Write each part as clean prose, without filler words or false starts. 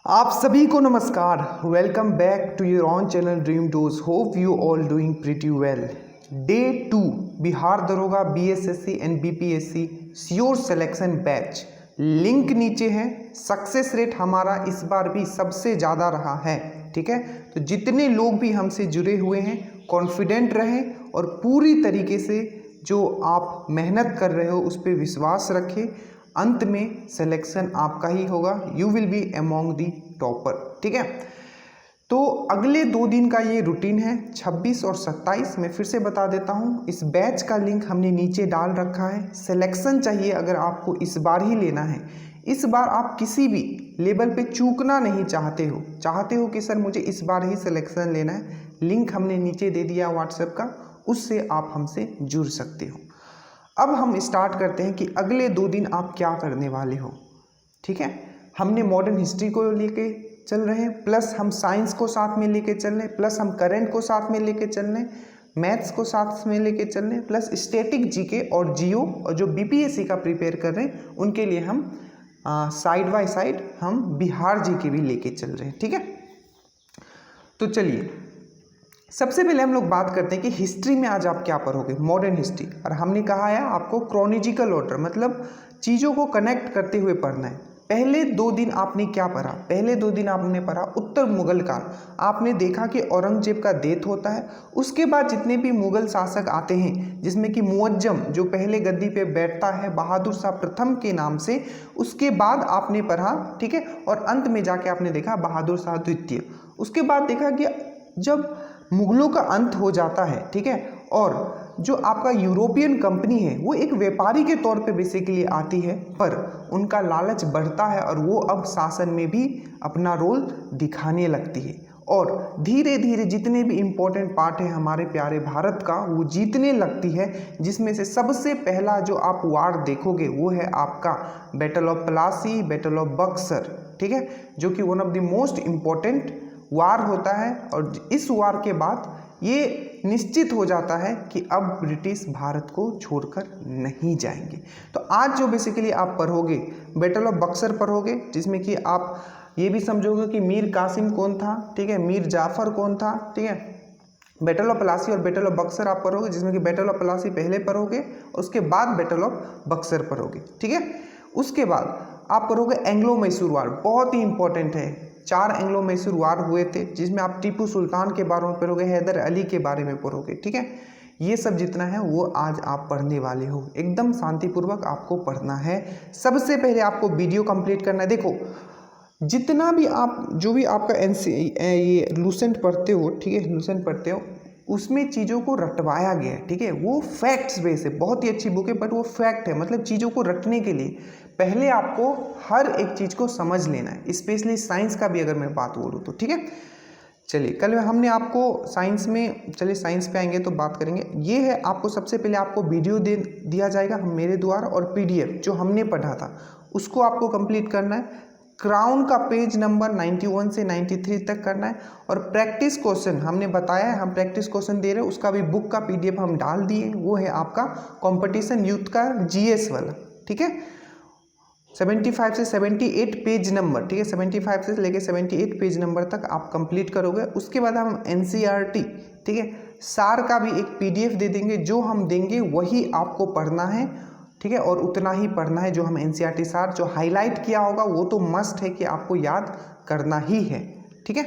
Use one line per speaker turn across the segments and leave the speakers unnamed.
आप सभी को नमस्कार। Welcome back to your own channel dream dose. Hope you all doing pretty well. Day 2 Bihar दरोगा BSSC and BPSC sure selection batch link नीचे है। Success rate हमारा इस बार भी सबसे ज़्यादा रहा है। ठीक है, तो जितने लोग भी हमसे जुड़े हुए हैं कॉन्फिडेंट रहें और पूरी तरीके से जो आप मेहनत कर रहे हो उस पर विश्वास रखें। अंत में सिलेक्शन आपका ही होगा। You will be among the topper. ठीक है, तो अगले 2 दिन का ये रूटीन है 26 और 27। मैं फिर से बता देता हूँ, इस बैच का लिंक हमने नीचे डाल रखा है। सिलेक्शन चाहिए अगर आपको इस बार ही लेना है। इस बार आप किसी भी लेवल पे चूकना नहीं चाहते हो कि सर मुझे इस बार ही सिलेक्शन लेना है, लिंक हमने नीचे दे दिया व्हाट्सएप का, उससे आप हमसे जुड़ सकते हो। अब हम स्टार्ट करते हैं कि अगले 2 दिन आप क्या करने वाले हो। ठीक है, हमने मॉडर्न हिस्ट्री को लेके चल रहे हैं, प्लस हम साइंस को साथ में लेके चल रहे हैं, प्लस हम करंट को साथ में लेके चल रहे हैं, मैथ्स को साथ में लेके चल रहे हैं, प्लस स्टैटिक जीके और जियो और जो बीपीएससी का प्रिपेयर कर रहे हैं उनके लिए हम साइड बाय साइड हम बिहार जीके भी लेके चल रहे हैं। ठीक है, तो चलिए सबसे पहले हम लोग बात करते हैं कि हिस्ट्री में आज आप क्या पढ़ोगे, मॉडर्न हिस्ट्री। और हमने कहा है आपको क्रोनोलॉजिकल ऑर्डर, मतलब चीज़ों को कनेक्ट करते हुए पढ़ना है। पहले 2 दिन आपने क्या पढ़ा? पहले 2 दिन आपने पढ़ा उत्तर मुगल काल। आपने देखा कि औरंगजेब का डेथ होता है, उसके बाद जितने भी मुगल शासक आते हैं जिसमें कि मुअज्जम जो पहले गद्दी पे बैठता है बहादुर शाह प्रथम के नाम से, उसके बाद आपने पढ़ा। ठीक है, और अंत में जाके आपने देखा बहादुर शाह द्वितीय। उसके बाद देखा कि जब मुगलों का अंत हो जाता है, ठीक है, और जो आपका यूरोपियन कंपनी है वो एक व्यापारी के तौर पे बेसिकली आती है, पर उनका लालच बढ़ता है और वो अब शासन में भी अपना रोल दिखाने लगती है और धीरे धीरे जितने भी इम्पोर्टेंट पार्ट है हमारे प्यारे भारत का वो जीतने लगती है। जिसमें से सबसे पहला जो आप वार देखोगे वो है आपका battle of Plassey, battle of Buxar. ठीक है, जो कि one of the most important war होता है। और इस वार के बाद ये निश्चित हो जाता है कि अब ब्रिटिश भारत को छोड़कर नहीं जाएंगे। तो आज जो बेसिकली आप पढ़ोगे बैटल ऑफ बक्सर पढ़ोगे, जिसमें कि आप ये भी समझोगे कि मीर कासिम कौन था, ठीक है, मीर जाफर कौन था। ठीक है, बैटल ऑफ प्लासी और बैटल ऑफ बक्सर आप पढ़ोगे, जिसमें कि बैटल ऑफ प्लासी पहले पढ़ोगे, उसके बाद बैटल ऑफ बक्सर पढ़ोगे। ठीक है, उसके बाद आप पढ़ोगे एंग्लो मैसूर वार, बहुत ही इंपॉर्टेंट है। 4 एंग्लो मैसूर वार हुए थे, जिसमें आप टीपू सुल्तान के बारे में पढ़ोगे, हैदर अली के बारे में पढ़ोगे। ठीक है, ये सब जितना है वो आज आप पढ़ने वाले हो। एकदम शांतिपूर्वक आपको पढ़ना है। सबसे पहले आपको वीडियो कंप्लीट करना है। देखो जितना भी आप जो भी आपका ये लूसेंट पढ़ते हो, ठीक है, लूसेंट पढ़ते हो, उसमें चीज़ों को रटवाया गया है। ठीक है, वो फैक्ट्स बेस है, बहुत ही अच्छी बुक है, बट वो फैक्ट है, मतलब चीज़ों को रटने के लिए पहले आपको हर एक चीज़ को समझ लेना है। स्पेशली साइंस का भी अगर मैं बात बोलूँ तो। ठीक है, चलिए कल हमने आपको साइंस में, चलिए साइंस पे आएंगे तो बात करेंगे। ये है आपको सबसे पहले आपको वीडियो दिया जाएगा मेरे द्वारा, और पीडीएफ जो हमने पढ़ा था उसको आपको कंप्लीट करना है। क्राउन का पेज नंबर 91 से 93 तक करना है। और प्रैक्टिस क्वेश्चन हमने बताया है, हम प्रैक्टिस क्वेश्चन दे रहे हैं, उसका भी बुक का पीडीएफ हम डाल दिए। वो है आपका कंपटीशन यूथ का जीएस वाला। ठीक है, 75 से 78 पेज नंबर, ठीक है, 75 से लेके 78 पेज नंबर तक आप कंप्लीट करोगे। उसके बाद हम एनसीईआरटी, ठीक है, सार का भी एक पीडीएफ दे देंगे। जो हम देंगे वही आपको पढ़ना है। ठीक है, और उतना ही पढ़ना है जो हम एनसीईआरटी सार जो हाईलाइट किया होगा वो तो मस्ट है कि आपको याद करना ही है। ठीक है,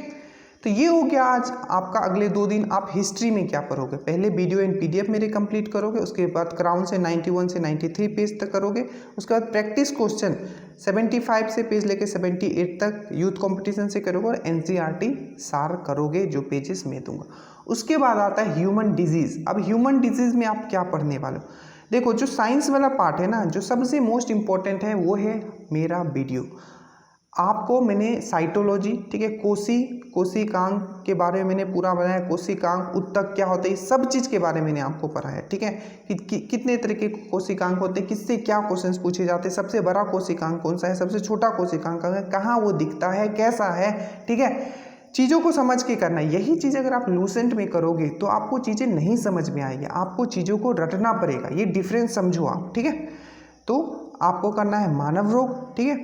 तो ये हो गया आज आपका। अगले 2 दिन आप हिस्ट्री में क्या पढ़ोगे, पहले वीडियो एंड पीडीएफ मेरे कंप्लीट करोगे, उसके बाद क्राउन से 91 से 93 पेज तक करोगे। उसके बाद प्रैक्टिस क्वेश्चन 75 से पेज लेके 78 तक यूथ कंपटीशन से करोगे, और एनसीईआरटी सार करोगे जो पेजेस मैं दूंगा। उसके बाद आता है ह्यूमन डिजीज। अब ह्यूमन डिजीज में आप क्या पढ़ने वाले हो? देखो जो साइंस वाला पार्ट है ना, जो सबसे मोस्ट इम्पॉर्टेंट है वो है मेरा वीडियो। आपको मैंने साइटोलॉजी, ठीक है, कोशिकांग के बारे में मैंने पूरा बनाया। कोशिकांग, उत्तक क्या होते हैं, सब चीज़ के बारे में मैंने आपको पढ़ाया है। ठीक है, कितने तरह के कोशिकांग होते हैं, किससे क्या क्वेश्चंस पूछे जाते हैं, सबसे बड़ा कोशिकांग कौन सा है, सबसे छोटा कोशिकांग कौन है, कहाँ वो दिखता है, कैसा है। ठीक है, चीज़ों को समझ के करना है। यही चीज़ अगर आप लूसेंट में करोगे तो आपको चीज़ें नहीं समझ में आएगी, आपको चीज़ों को रटना पड़ेगा। ये डिफरेंस समझो आप। ठीक है, तो आपको करना है मानव रोग। ठीक है,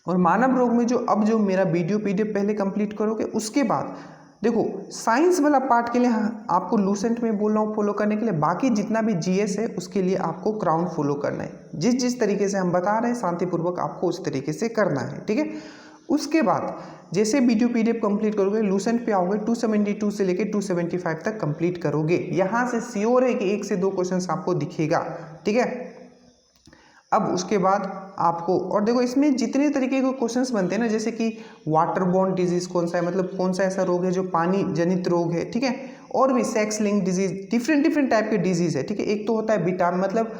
और मानव रोग में जो मेरा वीडियो पीडीएफ पहले कंप्लीट करोगे, उसके बाद देखो साइंस वाला पार्ट के लिए आपको लूसेंट में बोल रहा हूँ फॉलो करने के लिए, बाकी जितना भी जीएस है उसके लिए आपको क्राउन फॉलो करना है। जिस तरीके से हम बता रहे हैं शांतिपूर्वक आपको उस तरीके से करना है, ठीक है। उसके बाद जैसे वीडियो पीडीएफ कंप्लीट करोगे, लूसेंट पे आओगे, 272 से लेके 275 तक कंप्लीट करोगे। यहाँ से श्योर है कि 1 से 2 क्वेश्चन आपको दिखेगा, ठीक है। अब उसके बाद आपको, और देखो इसमें जितने तरीके के क्वेश्चंस बनते हैं ना, जैसे कि वाटरबोर्न डिजीज कौन सा है, मतलब कौन सा ऐसा रोग है जो पानी जनित रोग है, ठीक है। और भी sex link disease, different type के डिजीज है, ठीक है। एक तो होता है विटामिन, मतलब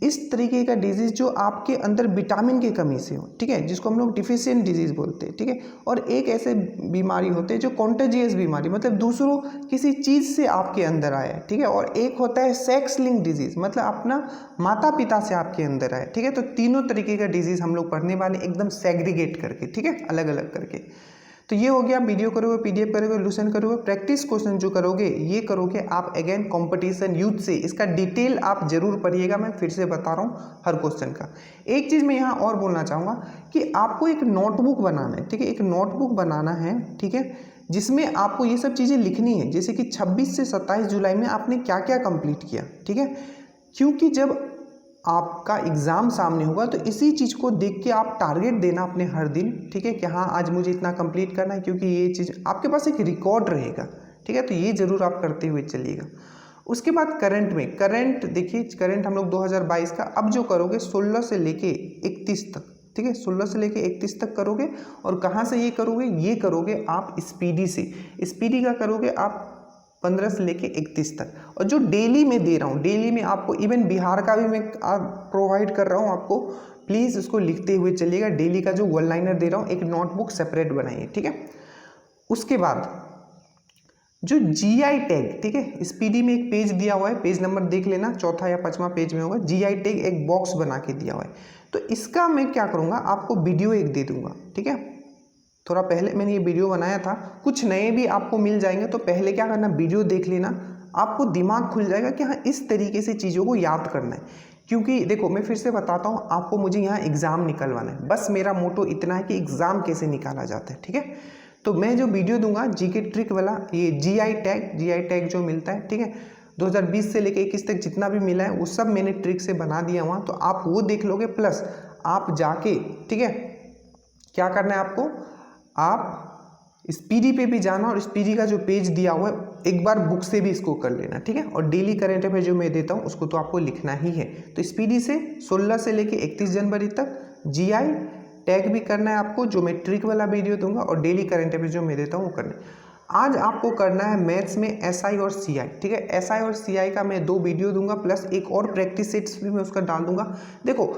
इस तरीके का डिजीज जो आपके अंदर विटामिन की कमी से हो, ठीक है, जिसको हम लोग डिफिशियंट डिजीज बोलते हैं, ठीक है। और एक ऐसे बीमारी होते हैं जो कॉन्टेजियस बीमारी, मतलब दूसरों किसी चीज़ से आपके अंदर आया है, ठीक है। और एक होता है सेक्स लिंक डिजीज, मतलब अपना माता पिता से आपके अंदर आया, ठीक है। तो तीनों तरीके का डिजीज हम लोग पढ़ने वाले एकदम सेग्रीगेट करके, ठीक है, अलग अलग करके। तो ये हो गया, वीडियो करोगे, पीडीएफ करोगे, लूसेंट करोगे, प्रैक्टिस क्वेश्चन जो करोगे ये करोगे आप अगेन कंपटीशन यूथ से। इसका डिटेल आप जरूर पढ़िएगा, मैं फिर से बता रहा हूँ हर क्वेश्चन का। एक चीज़ मैं यहाँ और बोलना चाहूँगा कि आपको एक नोटबुक बनाना है, ठीक है, एक नोटबुक बनाना है, ठीक है, जिसमें आपको ये सब चीज़ें लिखनी है, जैसे कि 26 से 27 जुलाई में आपने क्या क्या कंप्लीट किया, ठीक है। क्योंकि जब आपका एग्ज़ाम सामने होगा तो इसी चीज़ को देख के आप टारगेट देना अपने हर दिन, ठीक है, कि हाँ आज मुझे इतना कंप्लीट करना है, क्योंकि ये चीज़ आपके पास एक रिकॉर्ड रहेगा, ठीक है। तो ये ज़रूर आप करते हुए चलिएगा। उसके बाद करंट में, करंट देखिए, करंट हम लोग 2022 का अब जो करोगे 16 से लेके 31 तक, ठीक है, 16 से लेके 31 तक करोगे। और कहाँ से ये करोगे, ये करोगे आप स्पीडी से, स्पीडी का करोगे आप 15 से लेके 31 तक। और जो डेली में दे रहा हूँ, डेली में आपको इवन बिहार का भी मैं प्रोवाइड कर रहा हूँ आपको, प्लीज़ उसको लिखते हुए चलिएगा। डेली का जो वन लाइनर दे रहा हूँ, एक नोटबुक सेपरेट बनाइए, ठीक है। उसके बाद जो जीआई टैग, ठीक है, स्पीडी में एक पेज दिया हुआ है, पेज नंबर देख लेना, चौथा या 5वां पेज में होगा, जीआई टैग एक बॉक्स बना के दिया हुआ है। तो इसका मैं क्या करूँगा, आपको वीडियो एक दे दूंगा, ठीक है। थोड़ा पहले मैंने ये वीडियो बनाया था, कुछ नए भी आपको मिल जाएंगे, तो पहले क्या करना, वीडियो देख लेना, आपको दिमाग खुल जाएगा कि हाँ इस तरीके से चीज़ों को याद करना है। क्योंकि देखो मैं फिर से बताता हूँ आपको, मुझे यहाँ एग्ज़ाम निकलवाना है, बस मेरा मोटो इतना है कि एग्ज़ाम कैसे निकाला जाता है, ठीक है। तो मैं जो वीडियो दूंगा जीके ट्रिक वाला, ये जीआई टैग जो मिलता है, ठीक है, 2020 से लेके 21 तक जितना भी मिला है वो सब मैंने ट्रिक से बना दिया वहाँ, तो आप वो देख लोगे। प्लस आप जाके, ठीक है, क्या करना है आपको, आप स्पीडी पे भी जाना और स्पीडी का जो पेज दिया हुआ है एक बार बुक से भी इसको कर लेना, ठीक है। और डेली करंट अफेयर जो मैं देता हूँ उसको तो आपको लिखना ही है। तो स्पीडी से 16 से लेके 31 जनवरी तक जीआई टैग भी करना है आपको, जो मैं ट्रिक वाला वीडियो दूंगा, और डेली करंट अफेयर जो मैं देता हूँ वो करना है। आज आपको करना है मैथ्स में एसआई और सीआई, ठीक है। एसआई और सीआई का मैं 2 वीडियो दूंगा, प्लस एक और प्रैक्टिस सेट्स भी मैं उसका डाल दूंगा। देखो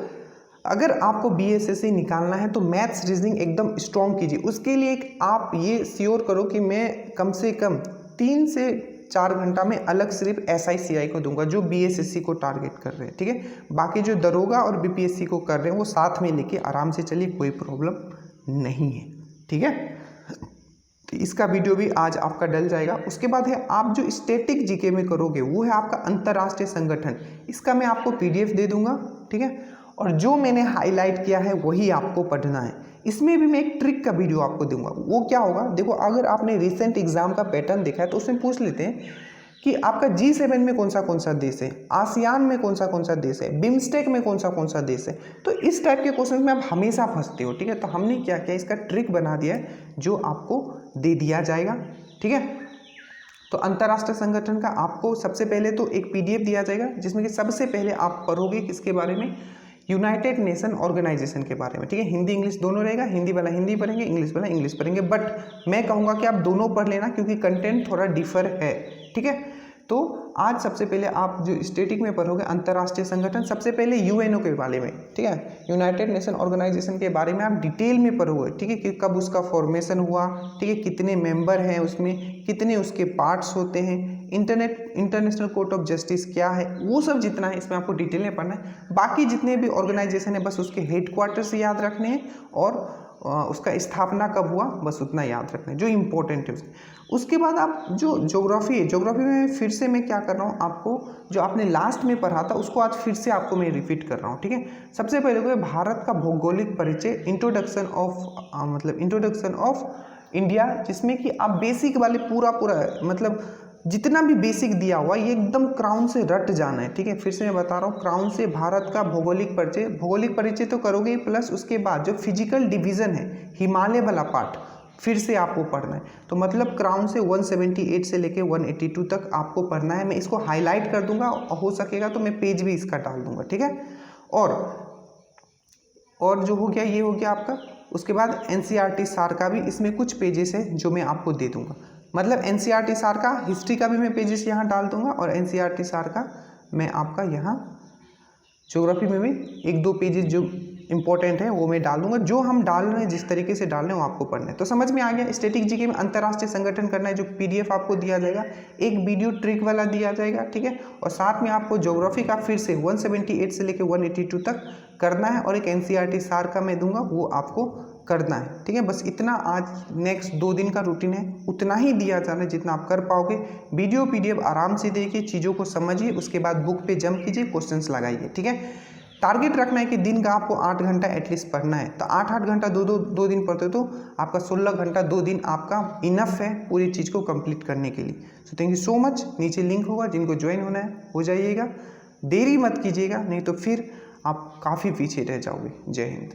अगर आपको बीएसएससी निकालना है तो मैथ्स रीजनिंग एकदम स्ट्रॉन्ग कीजिए। उसके लिए आप ये श्योर करो कि मैं कम से कम 3 से 4 घंटा में अलग सिर्फ एसआई सीआई को दूंगा, जो बीएसएससी को टारगेट कर रहे हैं, ठीक है। बाकी जो दरोगा और बीपीएससी को कर रहे हैं वो साथ में लेके आराम से चलिए, कोई प्रॉब्लम नहीं है, ठीक है। तो इसका वीडियो भी आज आपका डल जाएगा। उसके बाद है आप जो स्टैटिक जीके में करोगे वो है आपका अंतर्राष्ट्रीय संगठन, इसका मैं आपको पीडीएफ दे दूंगा, ठीक है। और जो मैंने हाईलाइट किया है वही आपको पढ़ना है। इसमें भी मैं एक ट्रिक का वीडियो आपको दूंगा, वो क्या होगा, देखो अगर आपने रिसेंट एग्जाम का पैटर्न देखा है तो उसमें पूछ लेते हैं कि आपका G7 में कौन सा देश है, आसियान में कौन सा देश है, बिम्स्टेक में कौन सा देश है। तो इस टाइप के क्वेश्चन में आप हमेशा फंसते हो, ठीक है। तो हमने क्या किया, इसका ट्रिक बना दिया है जो आपको दे दिया जाएगा, ठीक है। तो अंतर्राष्ट्रीय संगठन का आपको सबसे पहले तो एक पीडीएफ दिया जाएगा, जिसमें कि सबसे पहले आप पढ़ोगे किसके बारे में, यूनाइटेड नेशन ऑर्गेनाइजेशन के बारे में, ठीक है। हिंदी इंग्लिश दोनों रहेगा, हिंदी वाला हिंदी पढ़ेंगे, इंग्लिश वाला इंग्लिश पढ़ेंगे, बट मैं कहूँगा कि आप दोनों पढ़ लेना क्योंकि कंटेंट थोड़ा डिफर है, ठीक है। तो आज सबसे पहले आप जो स्टैटिक में पढ़ोगे अंतर्राष्ट्रीय संगठन, सबसे पहले यूएनओ के बारे में, ठीक है, यूनाइटेड नेशन ऑर्गेनाइजेशन के बारे में आप डिटेल में पढ़ोगे, ठीक है, कि कब उसका फॉर्मेशन हुआ, ठीक है, कितने मेंबर हैं उसमें, कितने उसके पार्ट्स होते हैं, इंटरनेशनल कोर्ट ऑफ जस्टिस क्या है, वो सब जितना है इसमें आपको डिटेल में पढ़ना है। बाकी जितने भी ऑर्गेनाइजेशन है बस उसके हेडक्वार्टर्स याद रखने हैं और उसका स्थापना कब हुआ, बस उतना याद रखना है जो इम्पोर्टेंट है उसके बाद आप जो ज्योग्राफी है, ज्योग्राफी में फिर से मैं क्या कर रहा हूँ, आपको जो आपने लास्ट में पढ़ा था उसको आज फिर से आपको मैं रिपीट कर रहा हूँ, ठीक है। सबसे पहले को भारत का भौगोलिक परिचय, इंट्रोडक्शन ऑफ इंडिया, जिसमें कि आप बेसिक वाले पूरा मतलब जितना भी बेसिक दिया हुआ ये एकदम क्राउन से रट जाना है, ठीक है। फिर से मैं बता रहा हूँ, क्राउन से भारत का भौगोलिक परिचय तो करोगे, प्लस उसके बाद जो फिजिकल डिवीजन है, हिमालय वाला पार्ट फिर से आपको पढ़ना है। तो मतलब क्राउन से 178 से लेके 182 तक आपको पढ़ना है। मैं इसको हाईलाइट कर दूंगा, हो सकेगा तो मैं पेज भी इसका डाल दूंगा, ठीक है। और जो हो गया ये हो गया आपका। उसके बाद एनसीईआरटी सार का भी इसमें कुछ पेजेस है जो मैं आपको दे दूंगा, मतलब एनसीईआरटी सार का हिस्ट्री का भी मैं पेजेस यहाँ डाल दूंगा, और एनसीईआरटी सार का मैं आपका यहाँ ज्योग्राफी में भी 1-2 पेजेस जो इंपॉर्टेंट है वो मैं डाल दूंगा। जो हम डाल रहे हैं, जिस तरीके से डाल रहे हैं वो आपको पढ़ना है। तो समझ में आ गया। स्टैटिक जीके में अंतर्राष्ट्रीय संगठन करना है, जो पीडीएफ आपको दिया जाएगा, एक वीडियो ट्रिक वाला दिया जाएगा, ठीक है। और साथ में आपको ज्योग्राफी का फिर से 178 से लेकर 182 तक करना है, और एक एनसीईआरटी सार का मैं दूंगा, वो आपको करना है, ठीक है। बस इतना आज नेक्स्ट 2 दिन का रूटीन है, उतना ही दिया जाना है जितना आप कर पाओगे। वीडियो पीडीएफ आराम से देखिए, चीज़ों को समझिए, उसके बाद बुक पे जंप कीजिए, क्वेश्चंस लगाइए, ठीक है। टारगेट रखना है कि दिन का आपको 8 घंटा एटलीस्ट पढ़ना है। तो 8-8 घंटा दो दिन पढ़ते हो तो आपका 16 घंटा 2 दिन आपका इनफ है पूरी चीज़ को कंप्लीट करने के लिए। So thank you so much. नीचे लिंक होगा, जिनको ज्वाइन होना है हो जाइएगा, देरी मत कीजिएगा, नहीं तो फिर आप काफ़ी पीछे रह जाओगे। जय हिंद।